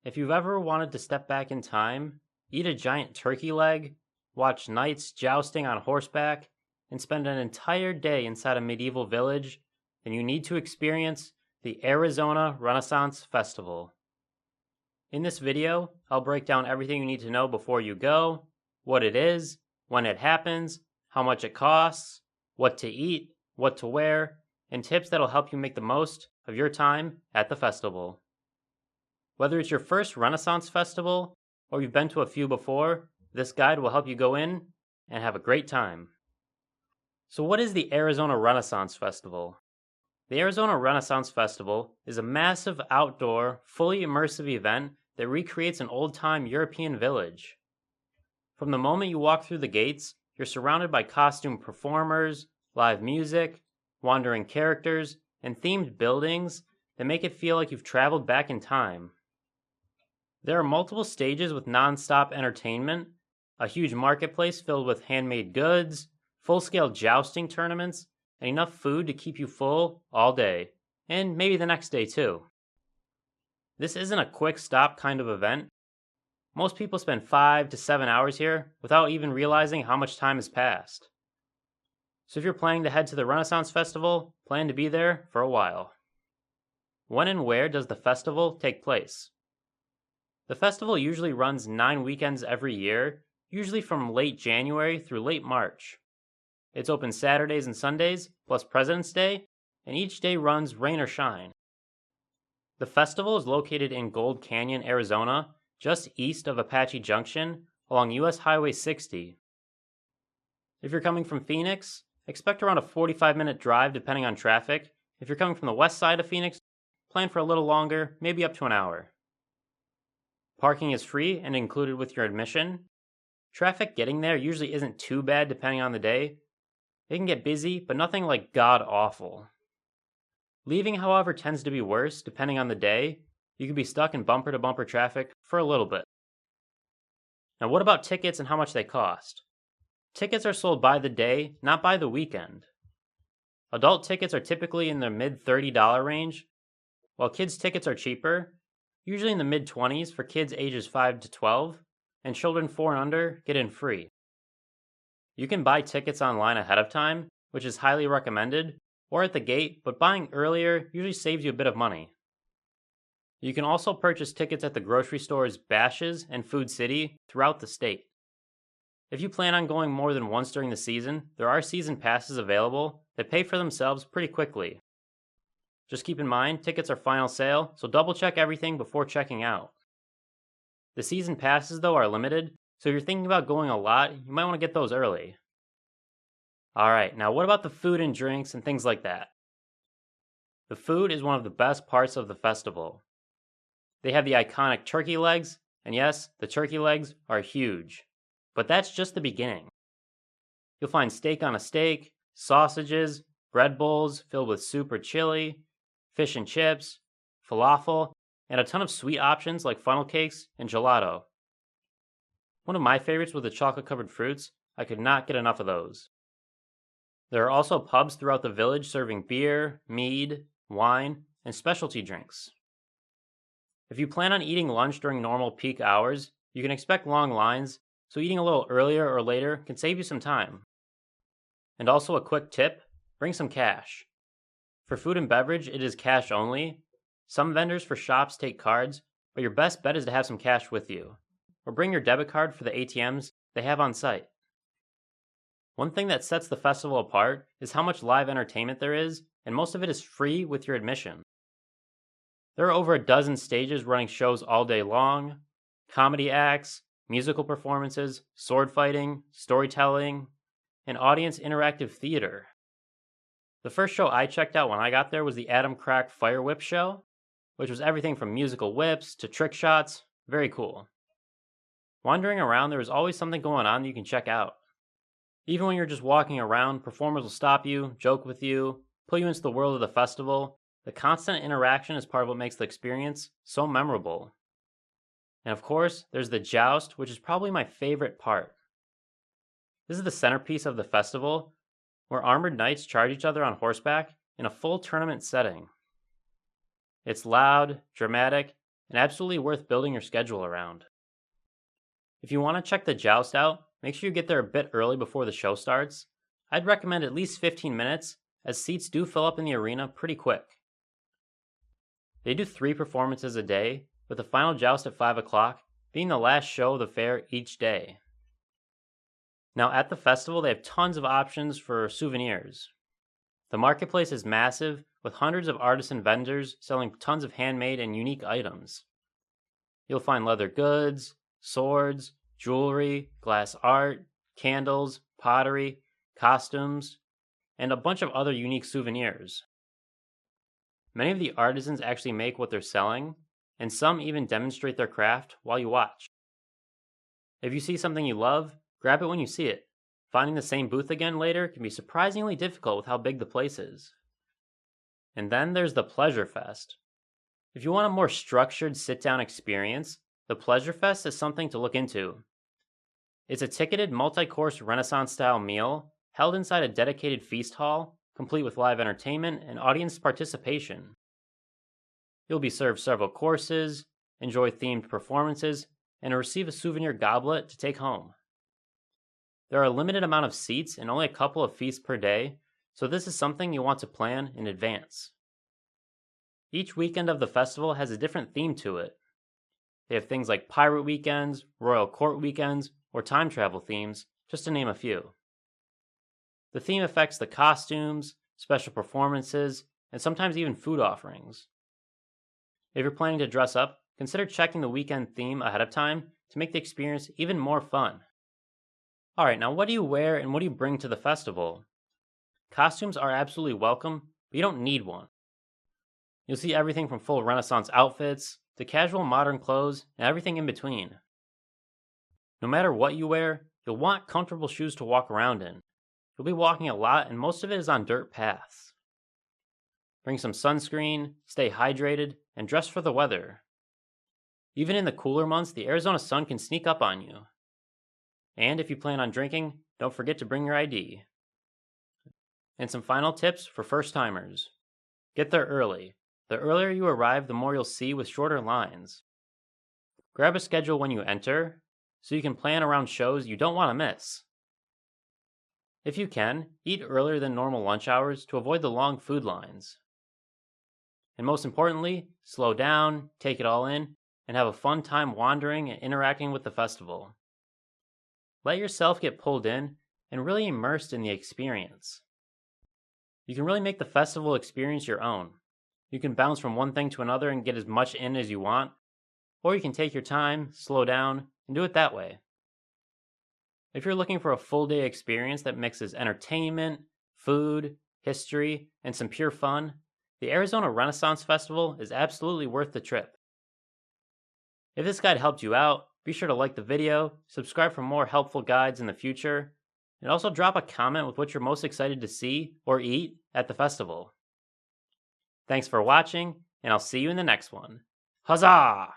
If you've ever wanted to step back in time, eat a giant turkey leg, watch knights jousting on horseback, and spend an entire day inside a medieval village, then you need to experience the Arizona Renaissance Festival. In this video, I'll break down everything you need to know before you go, what it is, when it happens, how much it costs, what to eat, what to wear, and tips that'll help you make the most of your time at the festival. Whether it's your first Renaissance festival or you've been to a few before, this guide will help you go in and have a great time. So what is the Arizona Renaissance Festival? The Arizona Renaissance Festival is a massive outdoor, fully immersive event that recreates an old-time European village. From the moment you walk through the gates, you're surrounded by costume performers, live music, wandering characters, and themed buildings that make it feel like you've traveled back in time. There are multiple stages with non-stop entertainment, a huge marketplace filled with handmade goods, full-scale jousting tournaments, and enough food to keep you full all day, and maybe the next day too. This isn't a quick stop kind of event. Most people spend 5 to 7 hours here without even realizing how much time has passed. So if you're planning to head to the Renaissance Festival, plan to be there for a while. When and where does the festival take place? The festival usually runs 9 weekends every year, usually from late January through late March. It's open Saturdays and Sundays, plus President's Day, and each day runs rain or shine. The festival is located in Gold Canyon, Arizona, just east of Apache Junction, along US Highway 60. If you're coming from Phoenix, expect around a 45-minute drive depending on traffic. If you're coming from the west side of Phoenix, plan for a little longer, maybe up to an hour. Parking is free and included with your admission. Traffic getting there usually isn't too bad depending on the day. It can get busy, but nothing like god-awful. Leaving, however, tends to be worse depending on the day. You could be stuck in bumper-to-bumper traffic for a little bit. Now what about tickets and how much they cost? Tickets are sold by the day, not by the weekend. Adult tickets are typically in the mid-$30 range, while kids' tickets are cheaper, usually in the mid-20s for kids ages 5 to 12, and children 4 and under get in free. You can buy tickets online ahead of time, which is highly recommended, or at the gate, but buying earlier usually saves you a bit of money. You can also purchase tickets at the grocery stores Bash's and Food City throughout the state. If you plan on going more than once during the season, there are season passes available that pay for themselves pretty quickly. Just keep in mind, tickets are final sale, so double check everything before checking out. The season passes, though, are limited, so if you're thinking about going a lot, you might want to get those early. Alright, now what about the food and drinks and things like that? The food is one of the best parts of the festival. They have the iconic turkey legs, and yes, the turkey legs are huge. But that's just the beginning. You'll find steak on a steak, sausages, bread bowls filled with soup or chili, fish and chips, falafel, and a ton of sweet options like funnel cakes and gelato. One of my favorites was the chocolate-covered fruits. I could not get enough of those. There are also pubs throughout the village serving beer, mead, wine, and specialty drinks. If you plan on eating lunch during normal peak hours, you can expect long lines, so eating a little earlier or later can save you some time. And also a quick tip, bring some cash. For food and beverage, it is cash only. Some vendors for shops take cards, but your best bet is to have some cash with you. Or bring your debit card for the ATMs they have on site. One thing that sets the festival apart is how much live entertainment there is, and most of it is free with your admission. There are over a dozen stages running shows all day long, comedy acts, musical performances, sword fighting, storytelling, and audience interactive theater. The first show I checked out when I got there was the Adam Crack Fire Whip show, which was everything from musical whips to trick shots. Very cool. Wandering around, there is always something going on that you can check out. Even when you're just walking around, performers will stop you, joke with you, pull you into the world of the festival. The constant interaction is part of what makes the experience so memorable. And of course, there's the joust, which is probably my favorite part. This is the centerpiece of the festival, where armored knights charge each other on horseback in a full tournament setting. It's loud, dramatic, and absolutely worth building your schedule around. If you want to check the joust out, make sure you get there a bit early before the show starts. I'd recommend at least 15 minutes, as seats do fill up in the arena pretty quick. They do 3 performances a day, with the final joust at 5 o'clock being the last show of the fair each day. Now at the festival, they have tons of options for souvenirs. The marketplace is massive, with hundreds of artisan vendors selling tons of handmade and unique items. You'll find leather goods, swords, jewelry, glass art, candles, pottery, costumes, and a bunch of other unique souvenirs. Many of the artisans actually make what they're selling, and some even demonstrate their craft while you watch. If you see something you love, grab it when you see it. Finding the same booth again later can be surprisingly difficult with how big the place is. And then there's the Pleasure Fest. If you want a more structured sit-down experience, the Pleasure Fest is something to look into. It's a ticketed multi-course Renaissance-style meal held inside a dedicated feast hall, complete with live entertainment and audience participation. You'll be served several courses, enjoy themed performances, and receive a souvenir goblet to take home. There are a limited amount of seats and only a couple of feasts per day, so this is something you want to plan in advance. Each weekend of the festival has a different theme to it. They have things like pirate weekends, royal court weekends, or time travel themes, just to name a few. The theme affects the costumes, special performances, and sometimes even food offerings. If you're planning to dress up, consider checking the weekend theme ahead of time to make the experience even more fun. Alright, now what do you wear and what do you bring to the festival? Costumes are absolutely welcome, but you don't need one. You'll see everything from full Renaissance outfits to casual modern clothes and everything in between. No matter what you wear, you'll want comfortable shoes to walk around in. You'll be walking a lot and most of it is on dirt paths. Bring some sunscreen, stay hydrated, and dress for the weather. Even in the cooler months, the Arizona sun can sneak up on you. And if you plan on drinking, don't forget to bring your ID. And some final tips for first-timers. Get there early. The earlier you arrive, the more you'll see with shorter lines. Grab a schedule when you enter, so you can plan around shows you don't want to miss. If you can, eat earlier than normal lunch hours to avoid the long food lines. And most importantly, slow down, take it all in, and have a fun time wandering and interacting with the festival. Let yourself get pulled in and really immersed in the experience. You can really make the festival experience your own. You can bounce from one thing to another and get as much in as you want, or you can take your time, slow down, and do it that way. If you're looking for a full day experience that mixes entertainment, food, history, and some pure fun, the Arizona Renaissance Festival is absolutely worth the trip. If this guide helped you out, be sure to like the video, subscribe for more helpful guides in the future, and also drop a comment with what you're most excited to see or eat at the festival. Thanks for watching, and I'll see you in the next one. Huzzah!